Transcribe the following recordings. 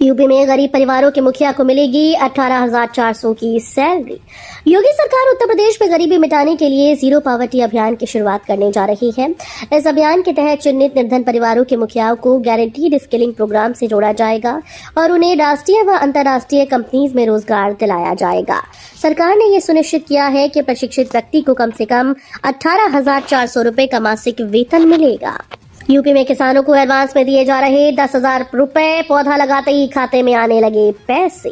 UP में गरीब परिवारों के मुखिया को मिलेगी 18,400 की सैलरी। योगी सरकार उत्तर प्रदेश में गरीबी मिटाने के लिए जीरो पॉवर्टी अभियान की शुरुआत करने जा रही है। इस अभियान के तहत चिन्हित निर्धन परिवारों के मुखियाओं को गारंटीड स्किलिंग प्रोग्राम से जोड़ा जाएगा और उन्हें राष्ट्रीय व अंतर्राष्ट्रीय कंपनीज में रोजगार दिलाया जाएगा। सरकार ने यह सुनिश्चित किया है कि प्रशिक्षित व्यक्ति को कम से कम 18,400 रुपए का मासिक वेतन मिलेगा। यूपी में किसानों को एडवांस में दिए जा रहे 10,000 रुपए, पौधा लगाते ही खाते में आने लगे पैसे।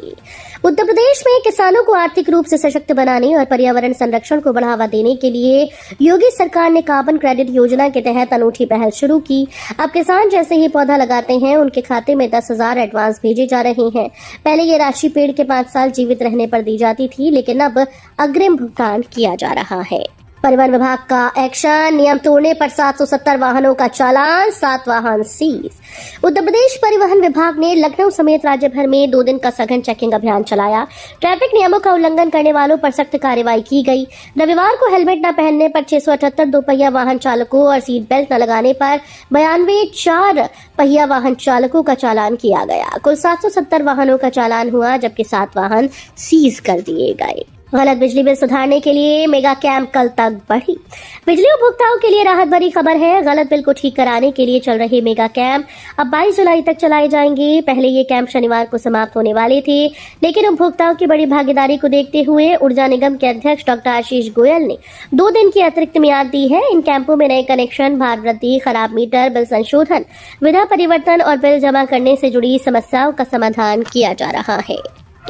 उत्तर प्रदेश में किसानों को आर्थिक रूप से सशक्त बनाने और पर्यावरण संरक्षण को बढ़ावा देने के लिए योगी सरकार ने कार्बन क्रेडिट योजना के तहत अनूठी पहल शुरू की। अब किसान जैसे ही पौधा लगाते हैं उनके खाते में 10,000 एडवांस भेजे जा रहे हैं। पहले ये राशि पेड़ के 5 साल जीवित रहने पर दी जाती थी, लेकिन अब अग्रिम भुगतान किया जा रहा है। परिवहन विभाग का एक्शन, नियम तोड़ने पर 770 वाहनों का चालान, 7 वाहन सीज। उत्तर प्रदेश परिवहन विभाग ने लखनऊ समेत राज्य भर में 2 दिन का सघन चेकिंग अभियान चलाया। ट्रैफिक नियमों का उल्लंघन करने वालों पर सख्त कार्रवाई की गई। रविवार को हेलमेट न पहनने पर 678 दोपहिया वाहन चालकों और सीट बेल्ट न लगाने पर 92 4 पहिया वाहन चालकों का चालान किया गया। कुल 770 वाहनों का चालान हुआ, जबकि 7 वाहन सीज कर दिए गए। गलत बिजली बिल सुधारने के लिए मेगा कैंप कल तक बढ़ी। बिजली उपभोक्ताओं के लिए राहत भरी खबर है। गलत बिल को ठीक कराने के लिए चल रहे मेगा कैंप अब 22 जुलाई तक चलाए जाएंगे। पहले ये कैंप शनिवार को समाप्त होने वाले थे, लेकिन उपभोक्ताओं की बड़ी भागीदारी को देखते हुए ऊर्जा निगम के अध्यक्ष डॉक्टर आशीष गोयल ने 2 दिन की अतिरिक्त मियाद दी है। इन कैंपों में नए कनेक्शन, भार वृद्धि, खराब मीटर, बिल संशोधन, विधा परिवर्तन और बिल जमा करने से जुड़ी समस्याओं का समाधान किया जा रहा है।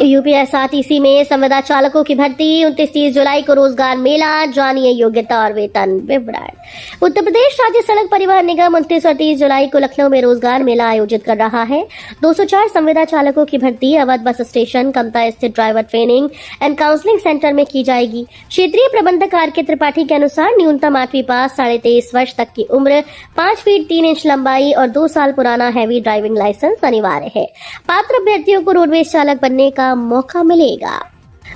यूपीएसआरटीसी में संविदा चालकों की भर्ती, 29-30 जुलाई को रोजगार मेला, जानिए योग्यता और वेतन विवरण। उत्तर प्रदेश राज्य सड़क परिवहन निगम 29 और 30 जुलाई को लखनऊ में रोजगार मेला आयोजित कर रहा है। 204 संविदा चालकों की भर्ती अवध बस स्टेशन, कमता स्थित driver training and counselling centre में की जाएगी। क्षेत्रीय प्रबंधक आर.के. त्रिपाठी के अनुसार न्यूनतम 8वीं पास, 23.5 वर्ष तक की उम्र, 5 फीट 3 इंच लंबाई और 2 साल पुराना हैवी ड्राइविंग लाइसेंस अनिवार्य है। पात्र अभ्यर्थियों को रोडवेज चालक बनने का मौका मिलेगा।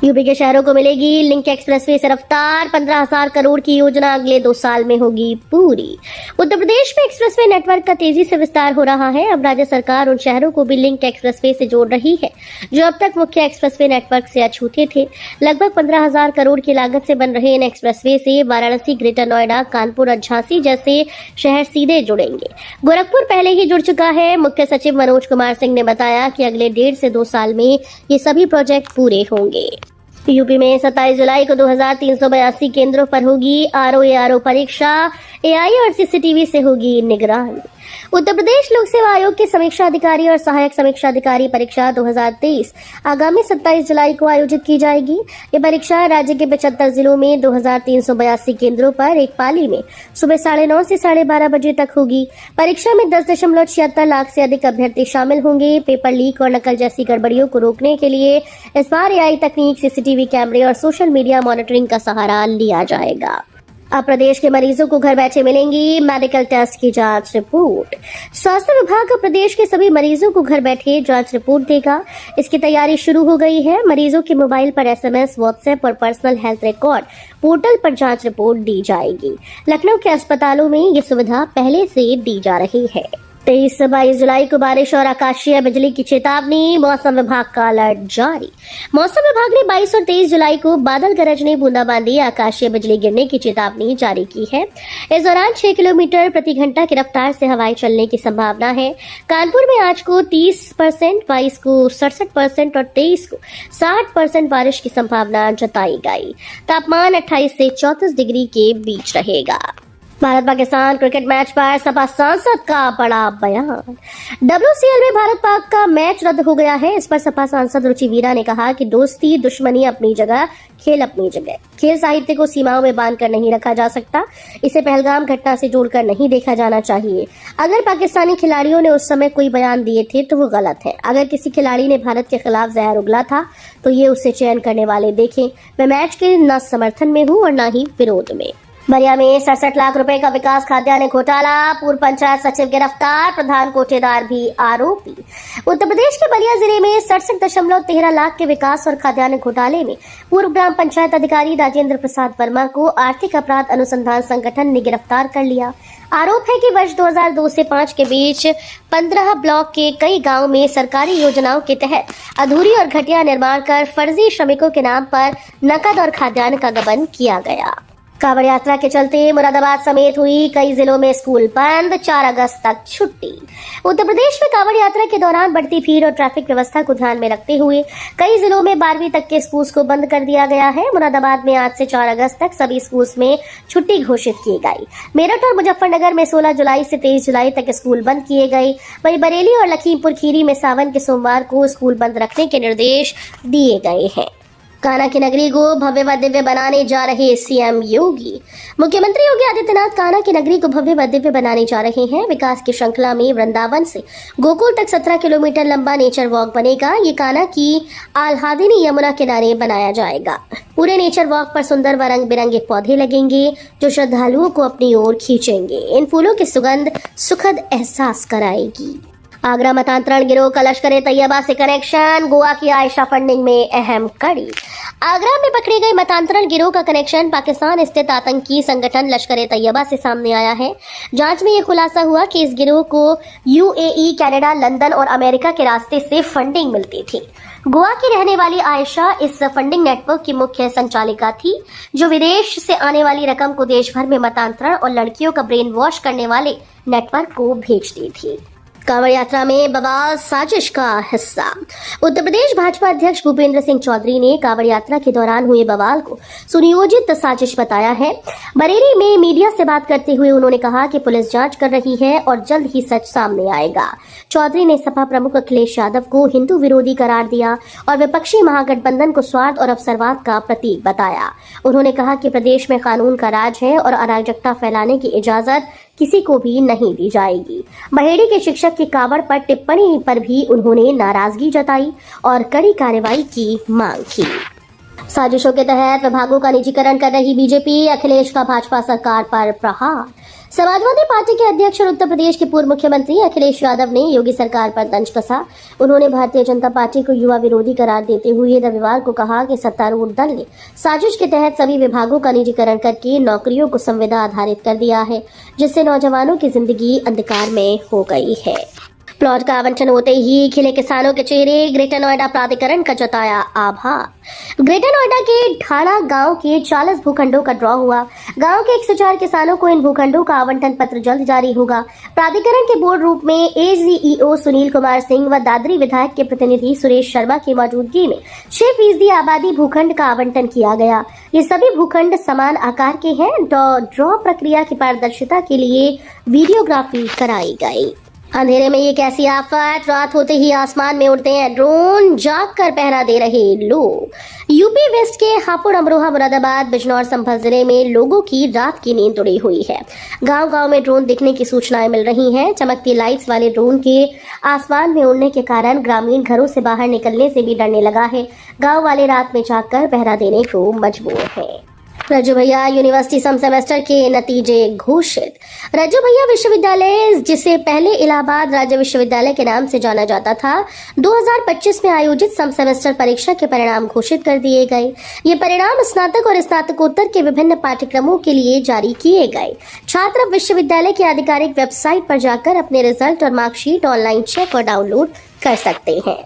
यूपी के शहरों को मिलेगी लिंक एक्सप्रेसवे से रफ्तार, 15,000 करोड़ की योजना अगले 2 साल में होगी पूरी। उत्तर प्रदेश में एक्सप्रेसवे नेटवर्क का तेजी से विस्तार हो रहा है। अब राज्य सरकार उन शहरों को भी लिंक एक्सप्रेसवे से जोड़ रही है जो अब तक मुख्य एक्सप्रेसवे नेटवर्क से अछूते थे। लगभग 15,000 करोड़ की लागत से बन रहे इन एक्सप्रेसवे से वाराणसी, ग्रेटर नोएडा, कानपुर और झांसी जैसे शहर सीधे जुड़ेंगे। गोरखपुर पहले ही जुड़ चुका है। मुख्य सचिव मनोज कुमार सिंह ने बताया कि अगले 1.5 से 2 साल में ये सभी प्रोजेक्ट पूरे होंगे। यूपी में 27 जुलाई को 2,382 केंद्रों पर होगी आरओ परीक्षा। एआई और सीसीटीवी से होगी निगरानी। उत्तर प्रदेश लोक सेवा आयोग के समीक्षा अधिकारी और सहायक समीक्षा अधिकारी परीक्षा 2023 आगामी 27 जुलाई को आयोजित की जाएगी। ये परीक्षा राज्य के 75 जिलों में 2,382 केंद्रों पर एक पाली में सुबह 9:30 से 12:30 बजे तक होगी। परीक्षा में 10.76 लाख से अधिक अभ्यर्थी शामिल होंगे। पेपर लीक और नकल जैसी गड़बड़ियों को रोकने के लिए इस बार एआई तकनीक, सीसीटीवी कैमरे और सोशल मीडिया मॉनिटरिंग का सहारा लिया जाएगा। अब प्रदेश के मरीजों को घर बैठे मिलेंगी मेडिकल टेस्ट की जांच रिपोर्ट। स्वास्थ्य विभाग अब प्रदेश के सभी मरीजों को घर बैठे जांच रिपोर्ट देगा। इसकी तैयारी शुरू हो गई है। मरीजों के मोबाइल पर SMS, WhatsApp और पर्सनल हेल्थ रिकॉर्ड पोर्टल पर जांच रिपोर्ट दी जाएगी। लखनऊ के अस्पतालों में ये सुविधा पहले से दी जा रही है। 23 से 22 जुलाई को बारिश और आकाशीय बिजली की चेतावनी, मौसम विभाग का अलर्ट जारी। मौसम विभाग ने 22 और 23 जुलाई को बादल गरजने, बूंदाबांदी, आकाशीय बिजली गिरने की चेतावनी जारी की है। इस दौरान 6 किलोमीटर प्रति घंटा की रफ्तार से हवाएं चलने की संभावना है। कानपुर में आज को 30%, 22 को 67% और 23 को 60% बारिश की संभावना जताई गई। तापमान 28 से 34 डिग्री के बीच रहेगा। भारत पाकिस्तान क्रिकेट मैच पर सपा सांसद का बड़ा बयान। WCL में भारत पाक का मैच रद्द हो गया है। इस पर सपा सांसद रुचि वीरा ने कहा कि दोस्ती दुश्मनी अपनी जगह, खेल अपनी जगह। खेल साहित्य को सीमाओं में बांधकर नहीं रखा जा सकता। इसे पहलगाम घटना से जोड़कर नहीं देखा जाना चाहिए। अगर पाकिस्तानी खिलाड़ियों ने उस समय कोई बयान दिए थे तो वो गलत है। अगर किसी खिलाड़ी ने भारत के खिलाफ जहर उगला था तो ये उससे चयन करने वाले देखें। मैं मैच के न समर्थन में हूँ और न ही विरोध में। बलिया में 67 लाख रुपए का विकास खाद्यान्न घोटाला, पूर्व पंचायत सचिव गिरफ्तार, प्रधान कोटेदार भी आरोपी। उत्तर प्रदेश के बलिया जिले में 67.13 लाख के विकास और खाद्यान्न घोटाले में पूर्व ग्राम पंचायत अधिकारी राजेंद्र प्रसाद वर्मा को आर्थिक अपराध अनुसंधान संगठन ने गिरफ्तार कर लिया। आरोप है कि वर्ष 2002 से 5 के बीच 15 ब्लॉक के कई गांवों में सरकारी योजनाओं के तहत अधूरी और घटिया निर्माण कर फर्जी श्रमिकों के नाम पर नकद और खाद्यान्न का गबन किया गया। कांवड़ यात्रा के चलते मुरादाबाद समेत हुई कई जिलों में स्कूल बंद, 4 अगस्त तक छुट्टी। उत्तर प्रदेश में कांवड़ यात्रा के दौरान बढ़ती भीड़ और ट्रैफिक व्यवस्था को ध्यान में रखते हुए कई जिलों में 12वीं तक के स्कूल्स को बंद कर दिया गया है। मुरादाबाद में आज से 4 अगस्त तक सभी स्कूल्स में छुट्टी घोषित की गई। मेरठ और मुजफ्फरनगर में 16 जुलाई से 23 जुलाई तक स्कूल बंद किए गए। वहीं बरेली और लखीमपुर खीरी में सावन के सोमवार को स्कूल बंद रखने के निर्देश दिए गए हैं। कान्हा की नगरी को भव्य व दिव्य बनाने जा रहे सीएम योगी। मुख्यमंत्री योगी आदित्यनाथ कान्हा की नगरी को भव्य व दिव्य बनाने जा रहे हैं। विकास की श्रृंखला में वृंदावन से गोकुल तक 17 किलोमीटर लंबा नेचर वॉक बनेगा। ये कान्हा की आह्लादिनी यमुना किनारे बनाया जाएगा। पूरे नेचर वॉक पर सुंदर व रंग बिरंगे पौधे लगेंगे जो श्रद्धालुओं को अपनी ओर खींचेंगे। इन फूलों की सुगंध सुखद एहसास कराएगी। आगरा मतांतरण गिरोह का लश्कर तैयबा से कनेक्शन, गोवा की आयशा फंडिंग में अहम कड़ी। आगरा में पकड़े गए मतांतरण गिरोह का कनेक्शन पाकिस्तान स्थित आतंकी संगठन लश्कर तैयबा से सामने आया है। जांच में यह खुलासा हुआ कि इस गिरोह को यूएई, कनाडा, लंदन और अमेरिका के रास्ते से फंडिंग मिलती थी। गोवा की रहने वाली आयशा इस फंडिंग नेटवर्क की मुख्य संचालिका थी, जो विदेश से आने वाली रकम को देश भर में मतांतरण और लड़कियों का ब्रेन वॉश करने वाले नेटवर्क को भेजती थी। कांवड़ यात्रा में बवाल साजिश का हिस्सा। उत्तर प्रदेश भाजपा अध्यक्ष भूपेंद्र सिंह चौधरी ने कांवड़ यात्रा के दौरान हुए बवाल को सुनियोजित साजिश बताया है। बरेली में मीडिया से बात करते हुए उन्होंने कहा कि पुलिस जांच कर रही है और जल्द ही सच सामने आएगा। चौधरी ने सपा प्रमुख अखिलेश यादव को हिंदू विरोधी करार दिया और विपक्षी महागठबंधन को स्वार्थ और अवसरवाद का प्रतीक बताया। उन्होंने कहा कि प्रदेश में कानून का राज है और अराजकता फैलाने की इजाजत किसी को भी नहीं दी जाएगी। बहेड़ी के शिक्षक की कांवड़ पर टिप्पणी पर भी उन्होंने नाराजगी जताई और कड़ी कार्रवाई की मांग की। साजिशों के तहत विभागों का निजीकरण कर रही बीजेपी, अखिलेश का भाजपा सरकार पर प्रहार। समाजवादी पार्टी के अध्यक्ष और उत्तर प्रदेश के पूर्व मुख्यमंत्री अखिलेश यादव ने योगी सरकार पर तंज कसा। उन्होंने भारतीय जनता पार्टी को युवा विरोधी करार देते हुए रविवार को कहा कि सत्तारूढ़ दल ने साजिश के तहत सभी विभागों का निजीकरण करके नौकरियों को संविदा आधारित कर दिया है, जिससे नौजवानों की जिंदगी अंधकार में हो गई है। प्लॉट का आवंटन होते ही खिले किसानों के चेहरे, ग्रेटर नोएडा प्राधिकरण का जताया आभार। ग्रेटर नोएडा के ढाड़ा गांव के 40 भूखंडों का ड्रॉ हुआ। गांव के 104 किसानों को इन भूखंडों का आवंटन पत्र जल्द जारी होगा। प्राधिकरण के बोर्ड रूप में एजीईओ सुनील कुमार सिंह व दादरी विधायक के प्रतिनिधि सुरेश शर्मा की मौजूदगी में 6% आबादी भूखंड का आवंटन किया गया। ये सभी भूखंड समान आकार के हैं। ड्रॉ प्रक्रिया की पारदर्शिता के लिए वीडियोग्राफी कराई गई। अंधेरे में ये कैसी आफत, रात होते ही आसमान में उड़ते हैं ड्रोन, जाग कर पहरा दे रहे लोग। यूपी वेस्ट के हापुड़, अमरोहा, मुरादाबाद, बिजनौर संभल जिले में लोगों की रात की नींद उड़ी हुई है। गांव-गांव में ड्रोन दिखने की सूचनाएं मिल रही हैं। चमकती लाइट्स वाले ड्रोन के आसमान में उड़ने के कारण ग्रामीण घरों से बाहर निकलने से भी डरने लगा है। गाँव वाले रात में जागकर पहरा देने को मजबूर है। रज्जू भैया यूनिवर्सिटी सम सेमेस्टर के नतीजे घोषित। रज्जू भैया विश्वविद्यालय, जिसे पहले इलाहाबाद राज्य विश्वविद्यालय के नाम से जाना जाता था, 2025 में आयोजित सम सेमेस्टर परीक्षा के परिणाम घोषित कर दिए गए। ये परिणाम स्नातक और स्नातकोत्तर के विभिन्न पाठ्यक्रमों के लिए जारी किए गए। छात्र अब विश्वविद्यालय की आधिकारिक वेबसाइट पर जाकर अपने रिजल्ट और मार्कशीट ऑनलाइन चेक और डाउनलोड कर सकते हैं।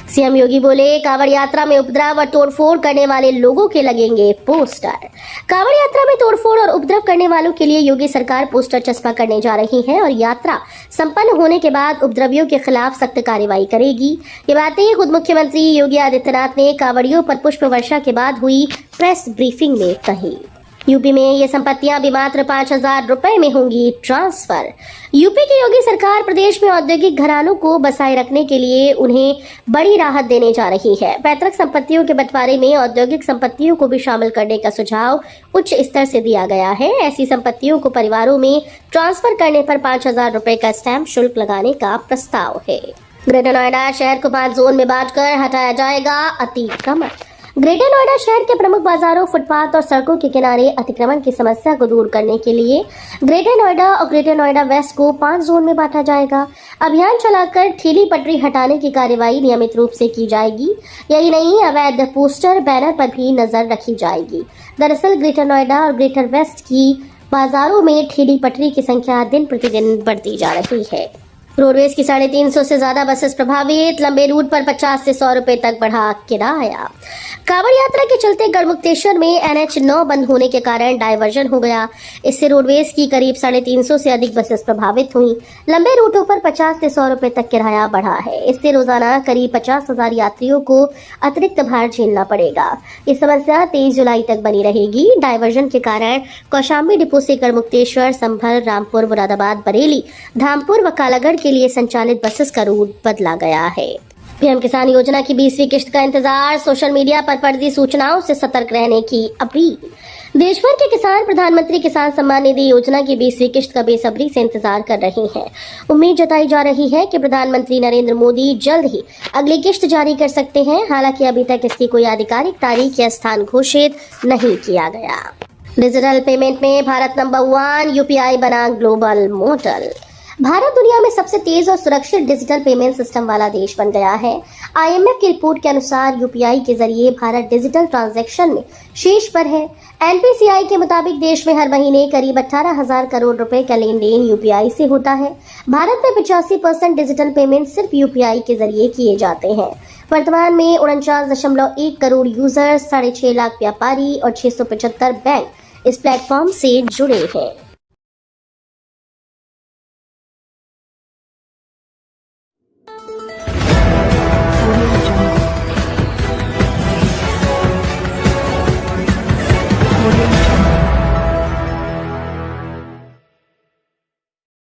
सीएम योगी बोले, कांवड़ यात्रा में उपद्रव और तोड़फोड़ करने वाले लोगों के लगेंगे पोस्टर। कांवड़ यात्रा में तोड़फोड़ और उपद्रव करने वालों के लिए योगी सरकार पोस्टर चस्पा करने जा रही है और यात्रा संपन्न होने के बाद उपद्रवियों के खिलाफ सख्त कार्रवाई करेगी। ये बातें खुद मुख्यमंत्री योगी आदित्यनाथ ने कांवड़ियों पर पुष्प वर्षा के बाद हुई प्रेस ब्रीफिंग में कही। यूपी में ये संपत्तियां भी मात्र 5,000 रुपए में होंगी ट्रांसफर। यूपी की योगी सरकार प्रदेश में औद्योगिक घरानों को बसाए रखने के लिए उन्हें बड़ी राहत देने जा रही है। पैतृक संपत्तियों के बंटवारे में औद्योगिक संपत्तियों को भी शामिल करने का सुझाव उच्च स्तर से दिया गया है। ऐसी संपत्तियों को परिवारों में ट्रांसफर करने पर 5,000 रुपए का स्टैंप शुल्क लगाने का प्रस्ताव है। ग्रेटर नोएडा शहर को 5 जोन में बांटकर हटाया जाएगा अतिक्रमण। ग्रेटर नोएडा शहर के प्रमुख बाजारों, फुटपाथ और सड़कों के किनारे अतिक्रमण की समस्या को दूर करने के लिए ग्रेटर नोएडा और ग्रेटर नोएडा वेस्ट को 5 जोन में बांटा जाएगा। अभियान चलाकर ठेली पटरी हटाने की कार्यवाही नियमित रूप से की जाएगी। यही नहीं, अवैध पोस्टर बैनर पर भी नजर रखी जाएगी। दरअसल ग्रेटर नोएडा और ग्रेटर वेस्ट की बाजारों में ठेली पटरी की संख्या दिन प्रतिदिन बढ़ती जा रही है। रोडवेज की 350 से ज्यादा बसेस प्रभावित, लंबे रूट पर 50 से 100 रुपए तक बढ़ा किराया। कांवड़ यात्रा के चलते गढ़मुक्तेश्वर में NH9 बंद होने के कारण डायवर्जन हो गया। इससे रोडवेज की करीब 350 से अधिक बसेस प्रभावित हुई। लंबे रूटों पर 50 से 100 रुपए तक किराया बढ़ा है। इससे रोजाना करीब 50,000 यात्रियों को अतिरिक्त भार झेलना पड़ेगा। ये समस्या 23 जुलाई तक बनी रहेगी। डायवर्जन के कारण कौशाम्बी डिपो से गढ़मुक्तेश्वर, संभल, रामपुर, मुरादाबाद, बरेली, धामपुर व कालागढ़ के लिए संचालित बसेस का रूट बदला गया है। पीएम किसान योजना की 20वीं किश्त का इंतजार, सोशल मीडिया पर फर्जी सूचनाओं से सतर्क रहने की अपील। देश भर के किसान प्रधानमंत्री किसान सम्मान निधि योजना की 20वीं किश्त का बेसब्री से इंतजार कर रहे हैं। उम्मीद जताई जा रही है कि प्रधानमंत्री नरेंद्र मोदी जल्द ही अगली किश्त जारी कर सकते हैं। हालांकि अभी तक इसकी कोई आधिकारिक तारीख या स्थान घोषित नहीं किया गया। डिजिटल पेमेंट में भारत नंबर 1, UPI बना ग्लोबल मॉडल। भारत दुनिया में सबसे तेज और सुरक्षित डिजिटल पेमेंट सिस्टम वाला देश बन गया है। IMF की रिपोर्ट के अनुसार UPI के जरिए भारत डिजिटल ट्रांजैक्शन में शीर्ष पर है। NPCI के मुताबिक देश में हर महीने करीब 18,000 करोड़ रुपए का लेन देन UPI से होता है। भारत में 85% डिजिटल पेमेंट सिर्फ UPI के जरिए किए जाते हैं। वर्तमान में 49.1 करोड़ यूजर्स, 6.5 लाख व्यापारी और 675 बैंक इस प्लेटफॉर्म से जुड़े हैं।